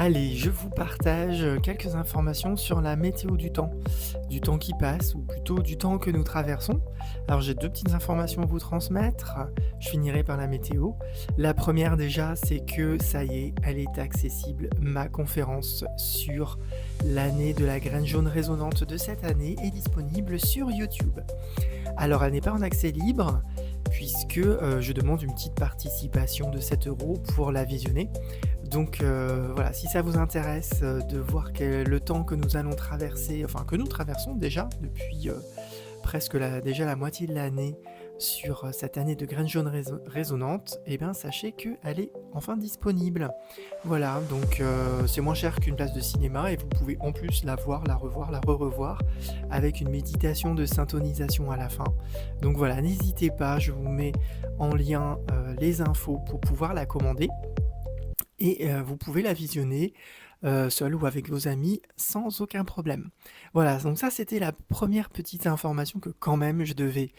Allez, je vous partage quelques informations sur la météo du temps qui passe, ou plutôt du temps que nous traversons. Alors j'ai deux petites informations à vous transmettre. Je finirai par la météo. La première déjà, c'est que ça y est, elle est accessible. Ma conférence sur l'année de la graine jaune résonante de cette année est disponible sur YouTube. Alors elle n'est pas en accès libre, puisque je demande une petite participation de 7 € pour la visionner. Donc voilà, si ça vous intéresse de voir le temps que nous allons traverser, enfin que nous traversons déjà depuis presque déjà la moitié de l'année sur cette année de graines jaunes résonantes, eh bien sachez qu'elle est enfin disponible. Voilà, donc c'est moins cher qu'une place de cinéma et vous pouvez en plus la voir, la revoir, la re-revoir avec une méditation de syntonisation à la fin. Donc voilà, n'hésitez pas, je vous mets en lien les infos pour pouvoir la commander. Et vous pouvez la visionner seul ou avec vos amis sans aucun problème. Voilà, donc ça c'était la première petite information que quand même je devais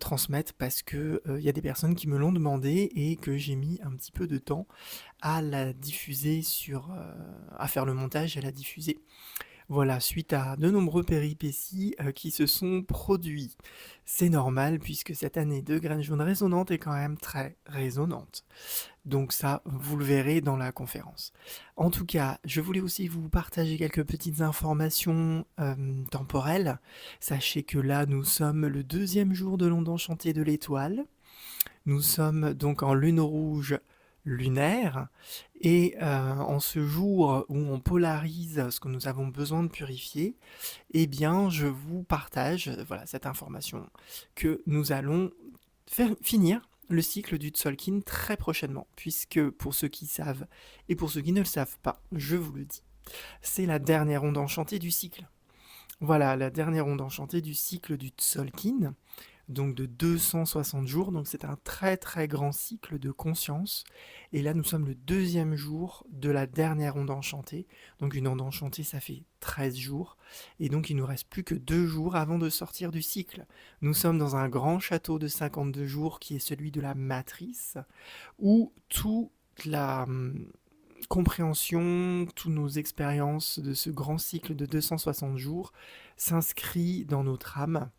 transmettre parce que y a des personnes qui me l'ont demandé et que j'ai mis un petit peu de temps à la diffuser à faire le montage et à la diffuser. Voilà, suite à de nombreux péripéties qui se sont produits. C'est normal puisque cette année de graines jaunes résonantes est quand même très résonante. Donc ça, vous le verrez dans la conférence. En tout cas, je voulais aussi vous partager quelques petites informations temporelles. Sachez que là, nous sommes le 2e jour de l'onde enchantée de l'étoile. Nous sommes donc en lune rouge lunaire, et en ce jour où on polarise ce que nous avons besoin de purifier, eh bien je vous partage voilà, cette information que nous allons finir le cycle du Tzolk'in très prochainement, puisque pour ceux qui savent et pour ceux qui ne le savent pas, je vous le dis, c'est la dernière onde enchantée du cycle. Voilà, la dernière onde enchantée du cycle du Tzolk'in, donc de 260 jours, donc c'est un très très grand cycle de conscience, et là nous sommes le 2e jour de la dernière onde enchantée, donc une onde enchantée ça fait 13 jours, et donc il nous reste plus que 2 jours avant de sortir du cycle. Nous sommes dans un grand château de 52 jours qui est celui de la matrice, où toute la compréhension, toutes nos expériences de ce grand cycle de 260 jours s'inscrit dans notre âme.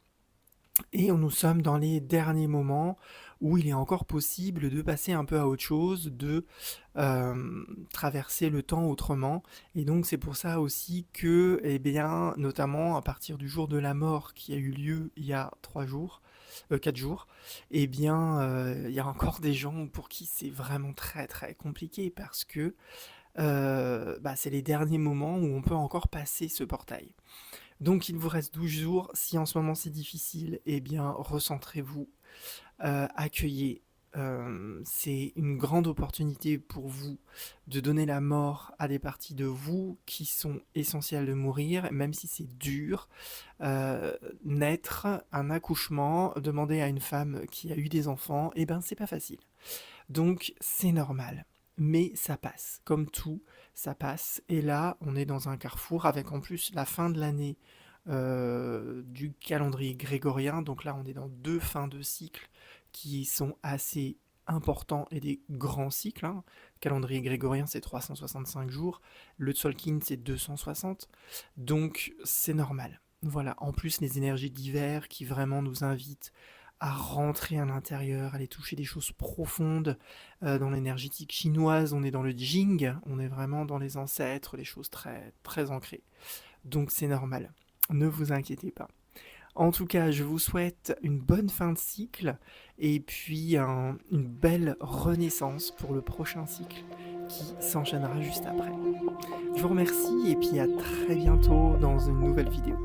Et nous sommes dans les derniers moments où il est encore possible de passer un peu à autre chose, de traverser le temps autrement. Et donc c'est pour ça aussi que, eh bien, notamment à partir du jour de la mort qui a eu lieu il y a 4 jours, eh bien, il y a encore des gens pour qui c'est vraiment très très compliqué parce que c'est les derniers moments où on peut encore passer ce portail. Donc il vous reste 12 jours, si en ce moment c'est difficile, eh bien recentrez-vous, accueillez, c'est une grande opportunité pour vous de donner la mort à des parties de vous qui sont essentielles de mourir, même si c'est dur. Naître, un accouchement, demander à une femme qui a eu des enfants, eh ben c'est pas facile. Donc c'est normal. Mais ça passe, comme tout, ça passe. Et là, on est dans un carrefour avec en plus la fin de l'année du calendrier grégorien. Donc là, on est dans 2 fins de cycle qui sont assez importants et des grands cycles. Le calendrier grégorien, c'est 365 jours. Le Tzolk'in, c'est 260. Donc, c'est normal. Voilà. En plus, les énergies d'hiver qui vraiment nous invitent à rentrer à l'intérieur, à aller toucher des choses profondes. Dans l'énergétique chinoise, on est dans le Jing, on est vraiment dans les ancêtres, les choses très, très ancrées. Donc c'est normal, ne vous inquiétez pas. En tout cas, je vous souhaite une bonne fin de cycle et puis une belle renaissance pour le prochain cycle qui s'enchaînera juste après. Je vous remercie et puis à très bientôt dans une nouvelle vidéo.